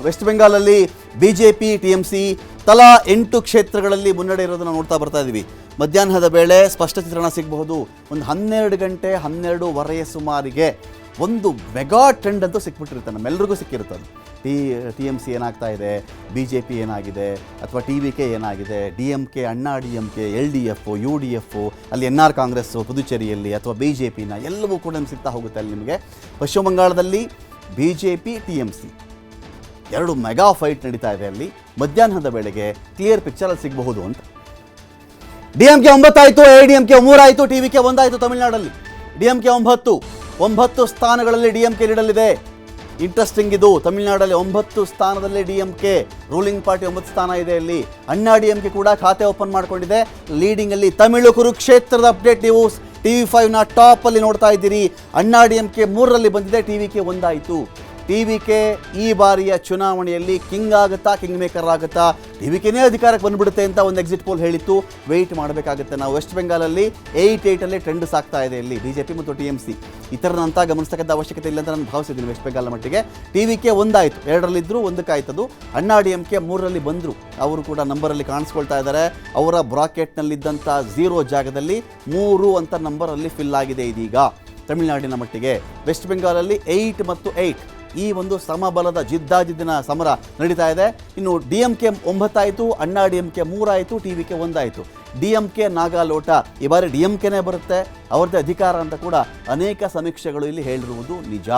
West ಬೆಂಗಾಲಲ್ಲಿ BJP TMC ತಲಾ 8 ಕ್ಷೇತ್ರಗಳಲ್ಲಿ ಮುನ್ನಡೆ ಇರೋದನ್ನು ನೋಡ್ತಾ ಬರ್ತಾ ಇದ್ದೀವಿ. ಮಧ್ಯಾಹ್ನದ ವೇಳೆ ಸ್ಪಷ್ಟ ಚಿತ್ರಣ ಸಿಗಬಹುದು. ಒಂದು 12 ಗಂಟೆ 12:15 ಸುಮಾರಿಗೆ ಒಂದು ಮೆಗಾ ಟ್ರೆಂಡ್ ಅಂತೂ ಸಿಕ್ಬಿಟ್ಟಿರುತ್ತೆ, ನಮ್ಮೆಲ್ಲರಿಗೂ ಸಿಕ್ಕಿರುತ್ತೆ. ಟಿ ಎಮ್ ಸಿ ಏನಾಗ್ತಾ ಇದೆ, ಬಿ ಜೆ ಪಿ ಏನಾಗಿದೆ, ಅಥವಾ ಟಿ ವಿ ಕೆ ಏನಾಗಿದೆ, ಡಿ ಎಮ್ ಕೆ, ಅಣ್ಣಾ D M K, L D F, you D F, ಅಲ್ಲಿ ಎನ್ ಆರ್ ಕಾಂಗ್ರೆಸ್ಸು ಪುದುಚೇರಿಯಲ್ಲಿ, ಅಥವಾ ಬಿ ಜೆ ಪಿನ, ಎಲ್ಲವೂ ಕೂಡ ನಿಮ್ಗೆ ಸಿಗ್ತಾ ಹೋಗುತ್ತೆ ಅಲ್ಲಿ ನಿಮಗೆ. ಪಶ್ಚಿಮ ಬಂಗಾಳದಲ್ಲಿ B J P T M C ಎರಡು ಮೆಗಾ ಫೈಟ್ ನಡೀತಾ ಇದೆ. ಅಲ್ಲಿ ಮಧ್ಯಾಹ್ನದ ವೇಳೆಗೆ ಕ್ಲಿಯರ್ ಪಿಕ್ಚರಲ್ಲಿ ಸಿಗಬಹುದು ಅಂತ. ಡಿ ಎಮ್ ಕೆ 9 ಆಯಿತು, ಎ ಡಿ ಎಮ್ ಕೆ 3 ಆಯಿತು, ಟಿ ವಿ ಕೆ 1 ಆಯಿತು. ತಮಿಳುನಾಡಲ್ಲಿ ಡಿ ಎಮ್ ಕೆ 9 ಸ್ಥಾನಗಳಲ್ಲಿ ಡಿ ಎಮ್ ಕೆ ಲೀಡಲ್ಲಿದೆ. ಇಂಟ್ರೆಸ್ಟಿಂಗ್ ಇದು. ತಮಿಳುನಾಡಲ್ಲಿ 9 ಸ್ಥಾನದಲ್ಲಿ D M K ruling party 9 ಸ್ಥಾನ ಇದೆ. ಇಲ್ಲಿ ಅಣ್ಣಾ ಡಿ ಎಮ್ ಕೆ ಕೂಡ ಖಾತೆ ಓಪನ್ ಮಾಡಿಕೊಂಡಿದೆ. ಲೀಡಿಂಗಲ್ಲಿ ತಮಿಳು ಕುರುಕ್ಷೇತ್ರದ ಅಪ್ಡೇಟ್ ನೀವು TV5ನ ಟಾಪಲ್ಲಿ ನೋಡ್ತಾ ಇದ್ದೀರಿ. ಅಣ್ಣಾ ಡಿ ಎಮ್ ಕೆ 3ರಲ್ಲಿ ಬಂದಿದೆ, ಟಿ ವಿ ಕೆ 1 ಆಯಿತು. ಟಿ ವಿ ಕೆ ಈ ಬಾರಿಯ ಚುನಾವಣೆಯಲ್ಲಿ ಕಿಂಗ್ ಆಗುತ್ತಾ, ಕಿಂಗ್ ಮೇಕರ್ ಆಗುತ್ತಾ, ಟಿ ವಿ ಕೆನೇ ಅಧಿಕಾರಕ್ಕೆ ಬಂದುಬಿಡುತ್ತೆ ಅಂತ ಒಂದು ಎಕ್ಸಿಟ್ ಪೋಲ್ ಹೇಳಿತ್ತು. ವೆಯ್ಟ್ ಮಾಡಬೇಕಾಗುತ್ತೆ ನಾವು. ವೆಸ್ಟ್ ಬೆಂಗಾಲಲ್ಲಿ 8-8 ಟ್ರೆಂಡ್ ಸಾಕ್ತಾ ಇದೆ ಇಲ್ಲಿ ಬಿ ಜೆ ಪಿ ಮತ್ತು ಟಿ ಎಮ್ ಸಿ. ಇತರನಂತ ಗಮನಿಸ್ತಕ್ಕಂಥ ಅವಶ್ಯಕತೆ ಇಲ್ಲ ಅಂತ ನಾನು ಭಾವಿಸಿದ್ದೀನಿ. ವೆಸ್ಟ್ ಬೆಂಗಾಲ್ ಮಟ್ಟಿಗೆ ಟಿ ವಿ ಕೆ 1 ಆಯಿತು, 2ರಲ್ಲಿದ್ದರು, 1ಕ್ಕೆ ಆಯ್ತದು. ಅಣ್ಣಾ ಡಿ ಎಮ್ ಕೆ 3ರಲ್ಲಿ ಬಂದರು. ಅವರು ಕೂಡ ನಂಬರಲ್ಲಿ ಕಾಣಿಸ್ಕೊಳ್ತಾ ಇದ್ದಾರೆ. ಅವರ ಬ್ರಾಕೆಟ್ನಲ್ಲಿದ್ದಂಥ 0 ಜಾಗದಲ್ಲಿ 3 ಅಂತ ನಂಬರಲ್ಲಿ ಫಿಲ್ ಆಗಿದೆ ಇದೀಗ ತಮಿಳುನಾಡಿನ ಮಟ್ಟಿಗೆ. ವೆಸ್ಟ್ ಬೆಂಗಾಲಲ್ಲಿ 8 ಮತ್ತು 8 ಈ ಒಂದು ಸಮಬಲದ ಜಿದ್ದಾಜಿದ್ದಿನ ಸಮರ ನಡೀತಾ ಇದೆ. ಇನ್ನು ಡಿ ಎಮ್ ಕೆ 9 ಆಯಿತು, ಅಣ್ಣಾ ಡಿ ಎಮ್ ಕೆ 3 ಆಯಿತು, ಟಿ ವಿ ಕೆ 1 ಆಯಿತು. ಡಿ ಎಮ್ ಕೆ ನಾಗಾಲೋಟ, ಈ ಬಾರಿ ಡಿ ಎಮ್ ಕೆನೇ ಬರುತ್ತೆ, ಅವ್ರದ್ದೇ ಅಧಿಕಾರ ಅಂತ ಕೂಡ ಅನೇಕ ಸಮೀಕ್ಷೆಗಳು ಇಲ್ಲಿ ಹೇಳಿರುವುದು ನಿಜ.